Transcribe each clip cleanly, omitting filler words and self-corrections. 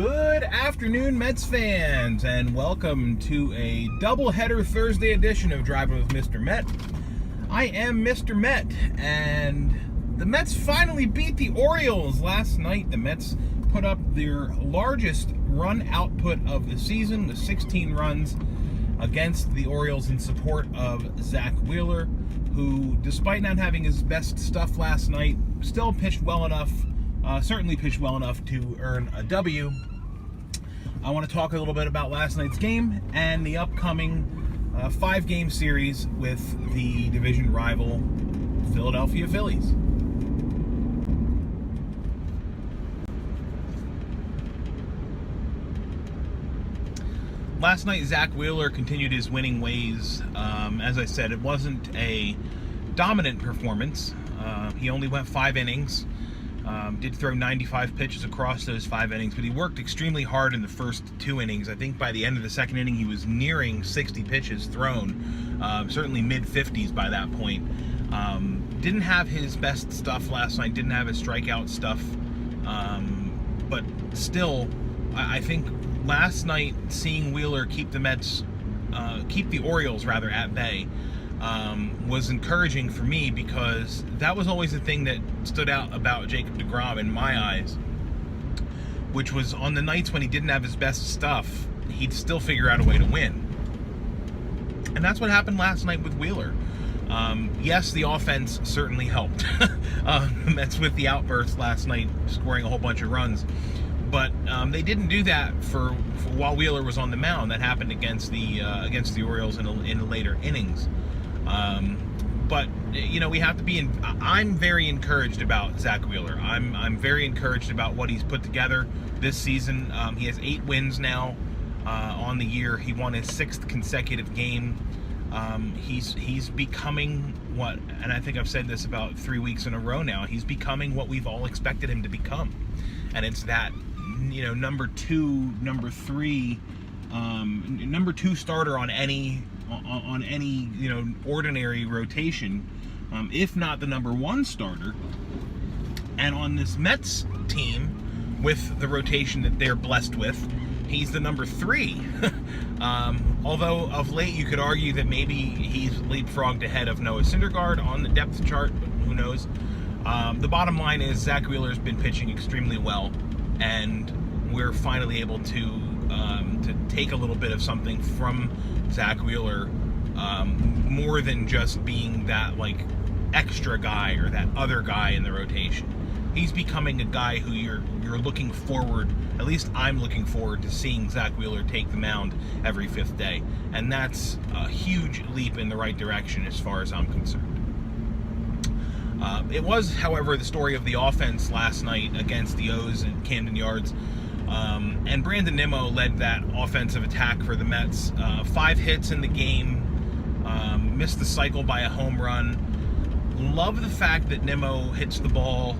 Good afternoon, Mets fans, and welcome to a doubleheader Thursday edition of Driving with Mr. Met. I am Mr. Met, and the Mets finally beat the Orioles last night. The Mets put up their largest run output of the season with 16 runs against the Orioles in support of Zack Wheeler, who, despite not having his best stuff last night, still pitched well enough. Certainly pitched well enough to earn a W. I want to talk a little bit about last night's game and the upcoming 5-game series with the division rival Philadelphia Phillies. Last night, Zack Wheeler continued his winning ways. As I said, it wasn't a dominant performance. He only went 5 innings. Did throw 95 pitches across those 5 innings, but he worked extremely hard in the first 2 innings. I think by the end of the second inning, he was nearing 60 pitches thrown, certainly mid-50s by that point. Didn't have his best stuff last night, didn't have his strikeout stuff, but still, I think last night seeing Wheeler keep the Orioles rather at bay, was encouraging for me, because that was always the thing that stood out about Jacob deGrom in my eyes, which was on the nights when he didn't have his best stuff, he'd still figure out a way to win. And that's what happened last night with Wheeler. Yes, the offense certainly helped. That's with the outburst last night, scoring a whole bunch of runs. But they didn't do that for while Wheeler was on the mound. That happened against the Orioles in the later innings. But you know, we have to be. I'm very encouraged about Zack Wheeler. I'm very encouraged about what he's put together this season. He has 8 wins now on the year. He won his 6th consecutive game. He's becoming what, and I think I've said this about 3 weeks in a row now. He's becoming what we've all expected him to become, and it's that, you know, number 2, number 3, number 2 starter on any you know, ordinary rotation, if not the number 1 starter. And on this Mets team, with the rotation that they're blessed with, he's the number 3. Although of late you could argue that maybe he's leapfrogged ahead of Noah Syndergaard on the depth chart, but who knows. The bottom line is Zack Wheeler's been pitching extremely well, and we're finally able to take a little bit of something from Zack Wheeler, more than just being that like extra guy or that other guy in the rotation. He's becoming a guy who you're looking forward, at least I'm looking forward to seeing Zack Wheeler take the mound every 5th day, and that's a huge leap in the right direction as far as I'm concerned. It was, however, the story of the offense last night against the O's at Camden Yards. And Brandon Nimmo led that offensive attack for the Mets. 5 hits in the game, missed the cycle by a home run. Love the fact that Nimmo hits the ball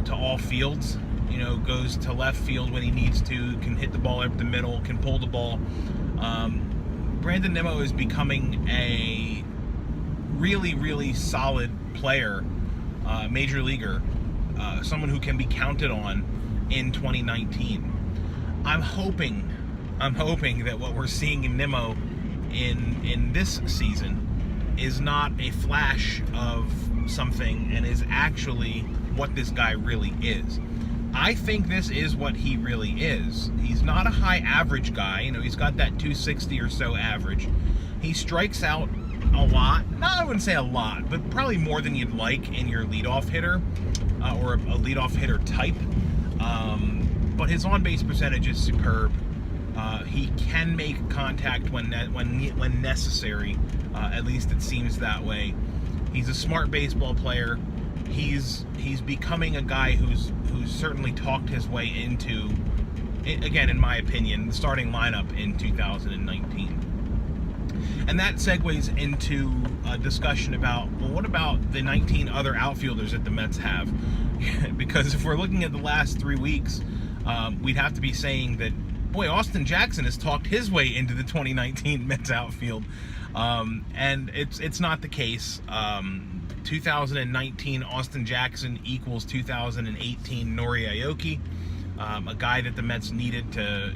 to all fields. You know, goes to left field when he needs to, can hit the ball up the middle, can pull the ball. Brandon Nimmo is becoming a really, really solid player, major leaguer, someone who can be counted on in 2019. I'm hoping that what we're seeing in Nimmo in this season is not a flash of something and is actually what this guy really is. I think this is what he really is. He's not a high average guy. You know, he's got that 260 or so average. He strikes out a lot. No, I wouldn't say a lot, but probably more than you'd like in your leadoff hitter, or a leadoff hitter type. But his on-base percentage is superb. He can make contact when necessary. At least it seems that way. He's a smart baseball player. He's becoming a guy who's certainly talked his way into, again, in my opinion, the starting lineup in 2019. And that segues into a discussion about, well, what about the 19 other outfielders that the Mets have? Because if we're looking at the last 3 weeks, we'd have to be saying that, boy, Austin Jackson has talked his way into the 2019 Mets outfield. And it's not the case. 2019 Austin Jackson equals 2018 Nori Aoki. a guy that the Mets needed to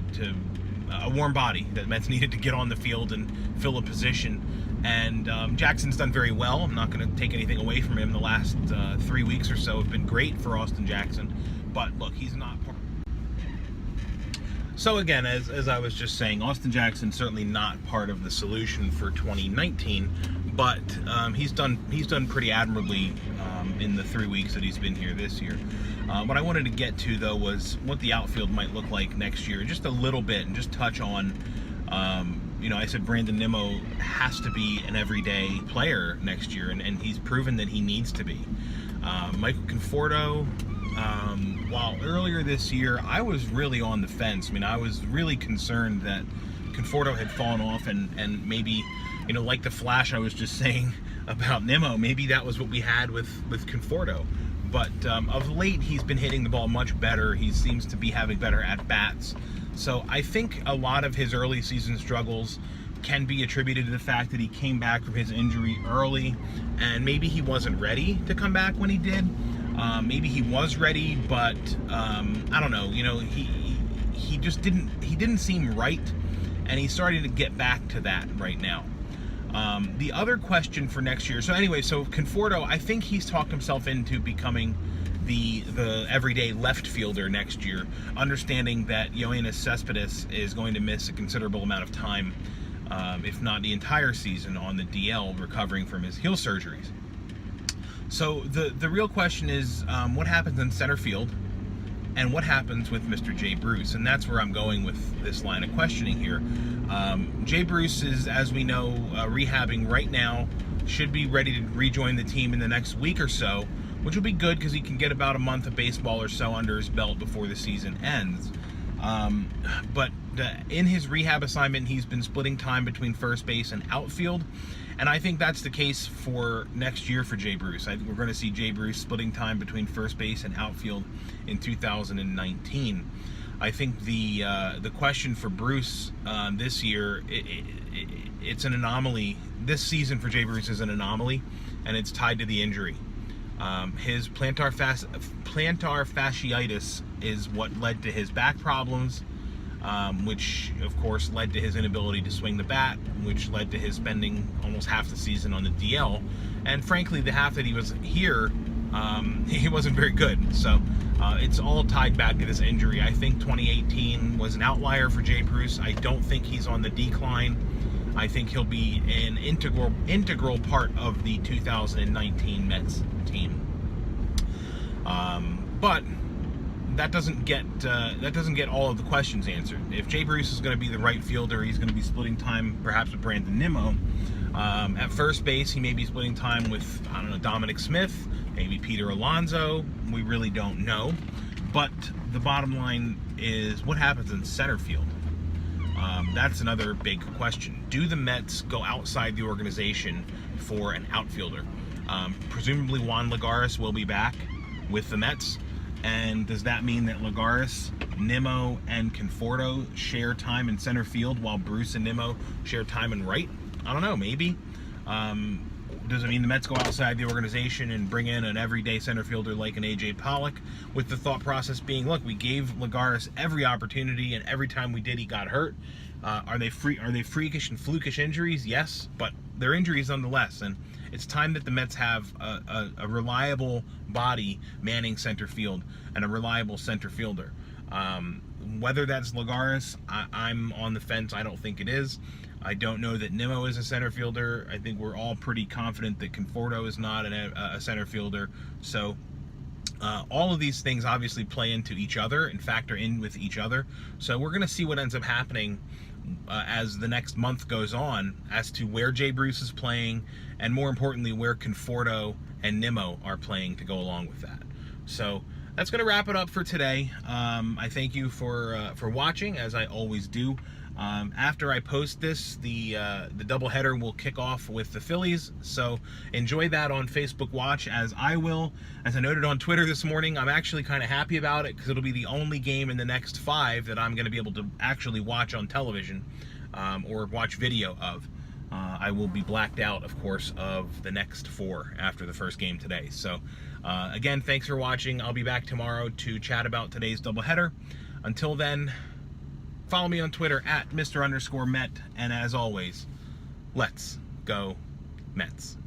a warm body that the Mets needed to get on the field and fill a position. And Jackson's done very well. I'm not going to take anything away from him. The last 3 weeks or so have been great for Austin Jackson. But look, he's not. So again, as I was just saying, Austin Jackson's certainly not part of the solution for 2019. But he's done pretty admirably in the 3 weeks that he's been here this year. What I wanted to get to, though, was what the outfield might look like next year, just a little bit, and just touch on, I said Brandon Nimmo has to be an everyday player next year, and he's proven that he needs to be. Michael Conforto, while earlier this year I was really on the fence. I mean, I was really concerned that Conforto had fallen off, and maybe, like the flash I was just saying about Nimmo, maybe that was what we had with Conforto. But of late, he's been hitting the ball much better. He seems to be having better at-bats. So I think a lot of his early season struggles can be attributed to the fact that he came back from his injury early, and maybe he wasn't ready to come back when he did. Maybe he was ready, but I don't know. He just didn't seem right, and he's starting to get back to that right now. The other question for next year, so Conforto, I think he's talked himself into becoming the everyday left fielder next year, understanding that Yoenis Cespedes is going to miss a considerable amount of time, if not the entire season, on the DL, recovering from his heel surgeries. So the real question is, what happens in center field, and what happens with Mr. Jay Bruce? And that's where I'm going with this line of questioning here. Jay Bruce is, as we know, rehabbing right now, should be ready to rejoin the team in the next week or so, which will be good because he can get about a month of baseball or so under his belt before the season ends. But in his rehab assignment, he's been splitting time between first base and outfield, and I think that's the case for next year for Jay Bruce. I think we're going to see Jay Bruce splitting time between first base and outfield in 2019. I think the question for Bruce this year, it's an anomaly. This season for Jay Bruce is an anomaly, and it's tied to the injury. His plantar fasciitis is what led to his back problems, which of course led to his inability to swing the bat, which led to his spending almost half the season on the DL. And frankly, the half that he was here, he wasn't very good. So it's all tied back to this injury. I think 2018 was an outlier for Jay Bruce. I don't think he's on the decline. I think he'll be an integral part of the 2019 Mets team. But that doesn't get all of the questions answered. If Jay Bruce is going to be the right fielder, he's going to be splitting time perhaps with Brandon Nimmo. At first base, he may be splitting time with, Dominic Smith, maybe Peter Alonso. We really don't know. But the bottom line is, what happens in center field? That's another big question. Do the Mets go outside the organization for an outfielder? Presumably Juan Lagares will be back with the Mets. And does that mean that Lagares, Nimmo, and Conforto share time in center field while Bruce and Nimmo share time in right? I don't know, maybe. Does it mean the Mets go outside the organization and bring in an everyday center fielder like an A.J. Pollock, with the thought process being, look, we gave Lagares every opportunity, and every time we did, he got hurt. Are they freakish and flukish injuries? Yes, but they're injuries nonetheless, and it's time that the Mets have a reliable body manning center field and a reliable center fielder. Whether that's Lagares, I'm on the fence. I don't think it is. I don't know that Nimmo is a center fielder. I think we're all pretty confident that Conforto is not a center fielder. So all of these things obviously play into each other and factor in with each other. So we're going to see what ends up happening as the next month goes on, as to where Jay Bruce is playing, and more importantly, where Conforto and Nimmo are playing to go along with that. So that's going to wrap it up for today. I thank you for watching, as I always do. After I post this, the doubleheader will kick off with the Phillies, so enjoy that on Facebook Watch, as I will. As I noted on Twitter this morning, I'm actually kind of happy about it, because it'll be the only game in the next 5 that I'm going to be able to actually watch on television, or watch video of. I will be blacked out, of course, of the next 4 after the first game today. So, again, thanks for watching. I'll be back tomorrow to chat about today's doubleheader. Until then, follow me on Twitter at Mr_Met, and as always, let's go Mets.